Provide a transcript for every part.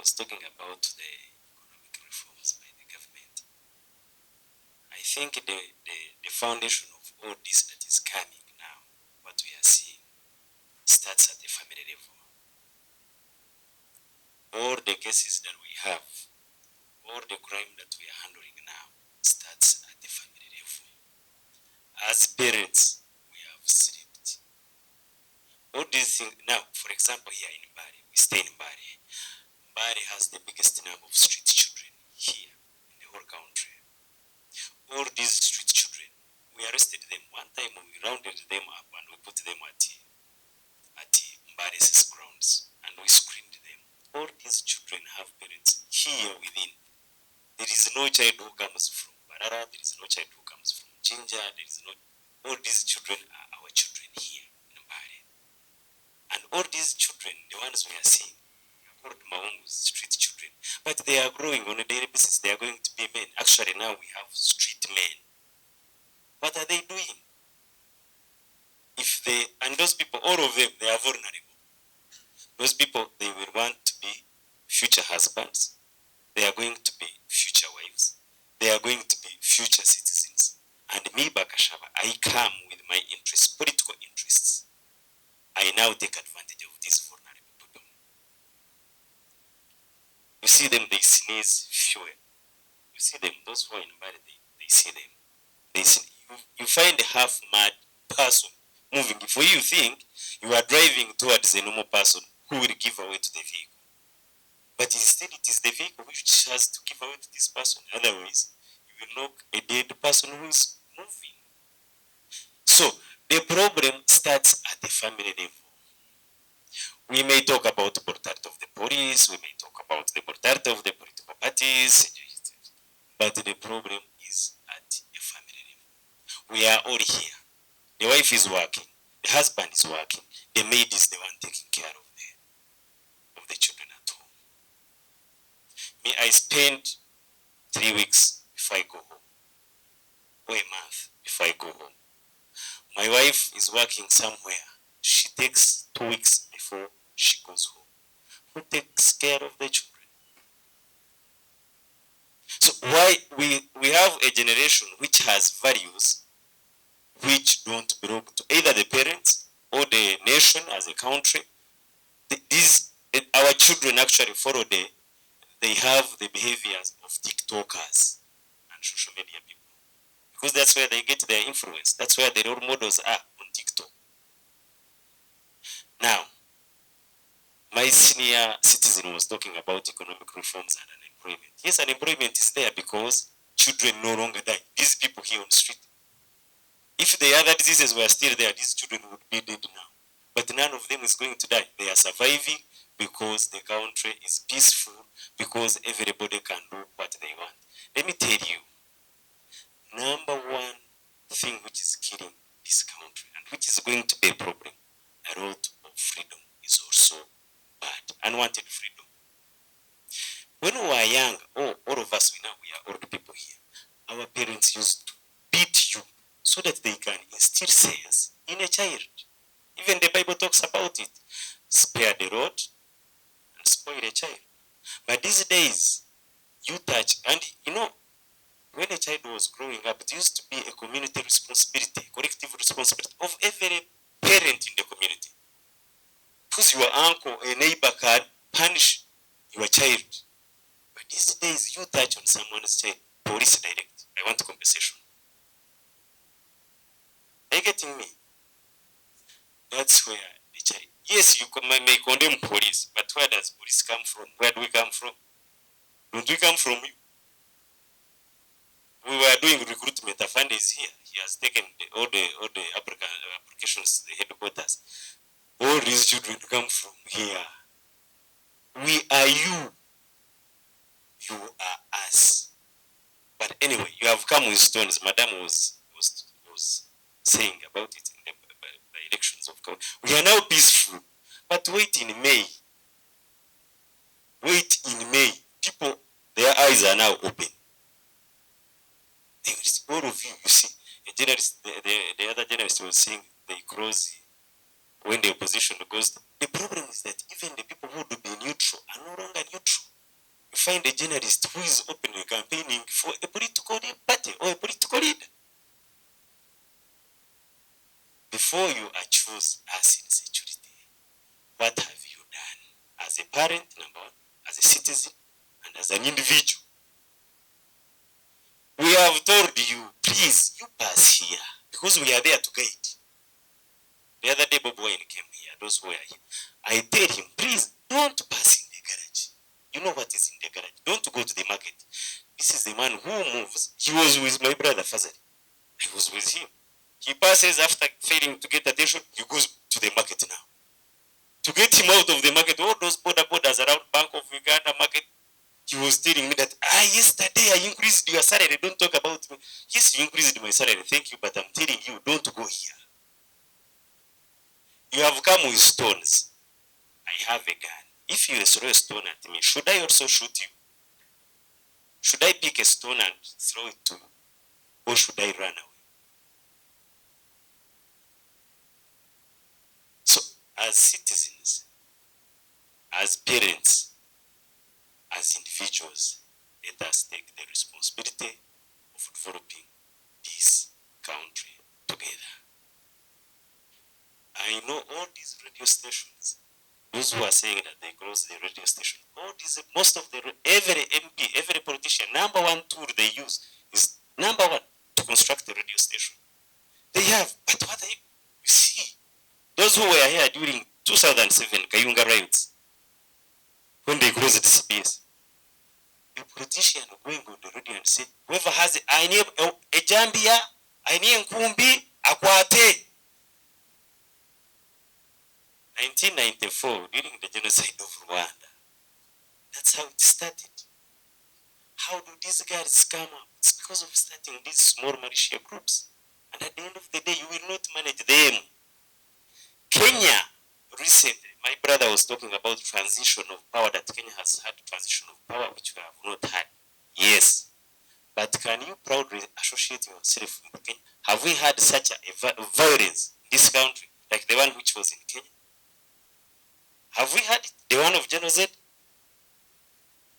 was talking about the economic reforms by the government. I think the foundation of all this that is coming now, what we are seeing, starts at the family level. All the cases that we have, all the crime that we are handling now, starts at the family level. As parents, we have slipped. All these things, now, for example, here in Mbale, we stay in Mbale. Mbale has the biggest number of street children here in the whole country. All these street children, we arrested them. One time we rounded them up and we put them at Mbale's grounds and we screened them. All these children have parents here within. There is no child who comes from Barara, there is no child who comes from Jinja, there is no. All these children are our children here in Mbale. And all these children, the ones we are seeing, are called Maungu's street children. But they are growing on a daily basis. They are going to be men. Actually, now we have street men. What are they doing? If they, and those people, all of them, they are vulnerable. Those people, they will want to be future husbands. They are going to be future wives. They are going to be future citizens. And me, Bakashaba, I come with my interests, political interests. I now take advantage of these vulnerable people. You see them, they sneeze fuel. You see them, those who are in Mbale, they see them. They see, you find a half-mad person moving. If you think you are driving towards a normal person who will give away to the vehicle. But instead, it is the vehicle which has to give away to this person. Otherwise, you will knock a dead person who is moving. So, the problem starts at the family level. We may talk about the brutality of the police, we may talk about the brutality of the political parties, but the problem is at the family level. We are all here. The wife is working, the husband is working, the maid is the one taking care of the children at home. Me, I spend 3 weeks before I go home, or a month before I go home. My wife is working somewhere. She takes 2 weeks before she goes home. Who takes care of the children? So why we have a generation which has values which don't belong to either the parents or the nation as a country. Our children actually follow they have the behaviors of TikTokers and social media people. Because that's where they get their influence. That's where the role models are, on TikTok. Now, my senior citizen was talking about economic reforms and unemployment. Yes, unemployment is there because children no longer die. These people here on the street. If the other diseases were still there, these children would be dead now. But none of them is going to die. They are surviving because the country is peaceful, because everybody can do what they want. Let me tell you, number one thing which is killing this country and which is going to be a problem, a lot of freedom is also bad. Unwanted freedom. When we were young, all of us, we are old people here, our parents used to beat you so that they can instill sense in a child. Even the Bible talks about it. Spare the rod and spoil a child. But these days, you touch, and when a child was growing up, it used to be a community responsibility, collective responsibility of every parent in the community. Because your uncle, a neighbor can punish your child. But these days, you touch on someone's child, police direct, I want compensation. Are you getting me? That's where the child. Yes, you may condemn police, but where does police come from? Where do we come from? Don't we come from you? We were doing recruitment. Afande is here. He has taken all the applications to the headquarters. All these children come from here. We are you. You are us. But anyway, you have come with stones. Madam was saying about it in the elections of God. We are now peaceful. But wait in May. Wait in May. People, their eyes are now open. All of you see, a journalist, the other journalist was saying they close when the opposition goes. The problem is that even the people who would be neutral are no longer neutral. find a journalist who is openly campaigning for a political party or a political leader. Before you choose us in security, what have you done as a parent, number one, as a citizen, and as an individual? We have told you, please, you pass here, because we are there to guide. The other day, Bob Wine came here, those who were here. I tell him, please, don't pass in the garage. You know what is in the garage. Don't go to the market. This is the man who moves. He was with my brother, Fazal. I was with him. He passes after failing to get attention, he goes to the market now. To get him out of the market, all those borders around Bank of Uganda market, he was telling me that, yesterday I increased your salary. Don't talk about me. Yes, you increased my salary. Thank you, but I'm telling you, don't go here. You have come with stones. I have a gun. If you throw a stone at me, should I also shoot you? Should I pick a stone and throw it to you? Or should I run away? So, as citizens, as parents, as individuals, let us take the responsibility of developing this country together. I know all these radio stations, those who are saying that they close the radio station, all these, most of the, every MP, every politician, number one tool they use is number one to construct a radio station. They have, but what you see, those who were here during 2007 Kayunga riots, when they closed the CBS, a politician going on the radio and say, whoever has it, I need a Jambia, I need Nkumbi, Akwate. 1994, during the genocide of Rwanda. That's how it started. How do these guys come up? It's because of starting these small militia groups. And at the end of the day, you will not manage them. Kenya, recently, my brother was talking about transition of power, that Kenya has had transition of power, which we have not had. Yes. But can you proudly associate yourself with Kenya? Have we had such a violence in this country, like the one which was in Kenya? Have we had it? The one of genocide?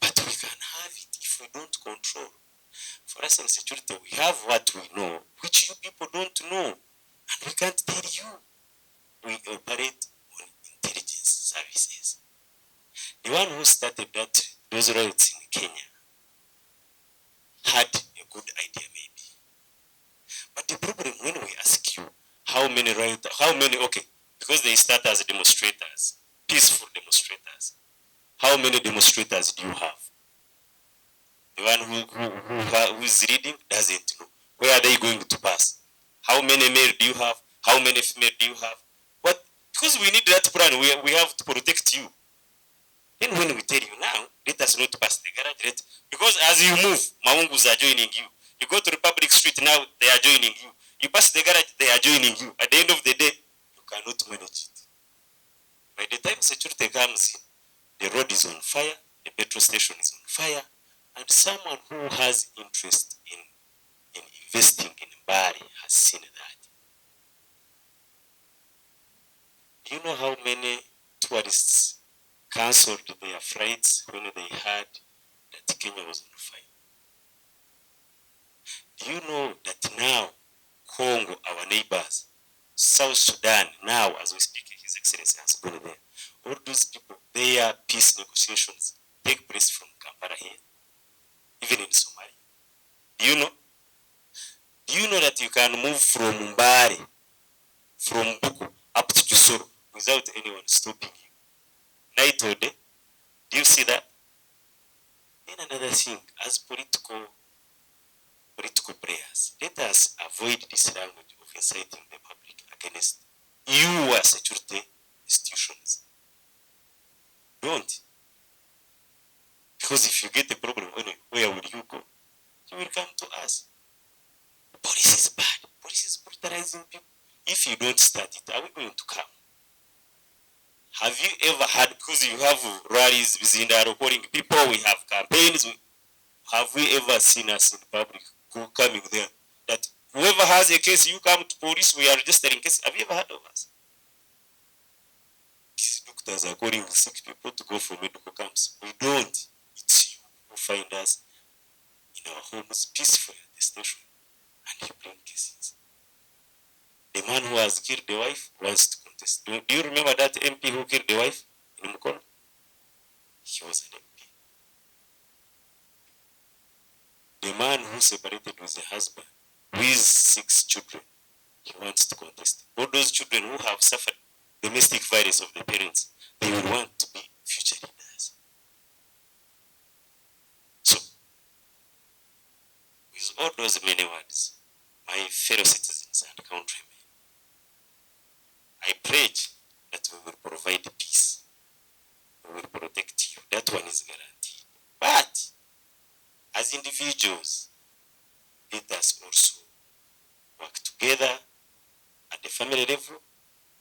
But we can have it if we don't control. For us in security, we have what we know, which you people don't know. And we can't tell you. We operate on intelligence services. The one who started those riots in Kenya had a good idea maybe. But the problem when we ask you how many riots, okay, because they start as demonstrators, peaceful demonstrators. How many demonstrators do you have? The one who is reading doesn't know. Where are they going to pass? How many male do you have? How many female do you have? What? Because we need that plan. We have to protect you. Then when we tell you now, let us not pass the garage, because as you move, Maungus are joining you. You go to Republic Street now, they are joining you. You pass the garage, they are joining you. At the end of the day, you cannot manage it. By the time security comes in, the road is on fire, the petrol station is on fire, and someone who has interest in investing in Mbale has seen that. Do you know how many tourists cancelled their flights when they heard that Kenya was on fire? Do you know that now Congo, our neighbors, South Sudan, now as we speak, His Excellency has gone there. All those people, their peace negotiations take place from Kampala here, even in Somalia. Do you know? Do you know that you can move from Mbale, from Buku up to Kisoro without anyone stopping you? Night or day? Do you see that? Then another thing, as political players, let us avoid this language of inciting the public against you as security institutions. Don't. Because if you get the problem, where will you go? You will come to us. Police is bad. Police is brutalizing people. If you don't start it, are we going to come? Have you ever had, because you have rallies within the recording people, we have campaigns, have we ever seen us in public who coming there? That whoever has a case, you come to police, we are registering cases. Have you ever heard of us? These doctors are calling sick people to go for medical camps. We don't. It's you. find us in our homes peacefully at the station, and you bring cases. The man who has killed the wife wants to contest. Do you remember that MP who killed the wife in Mukono? He was an MP. The man who separated with the husband with 6 children, he wants to contest. All those children who have suffered domestic violence of the parents, they will want to be future leaders. So, with all those many words, my fellow citizens and countrymen, I pledge that we will provide peace. We will protect you. That one is guaranteed. But, as individuals, let us also work together at the family level,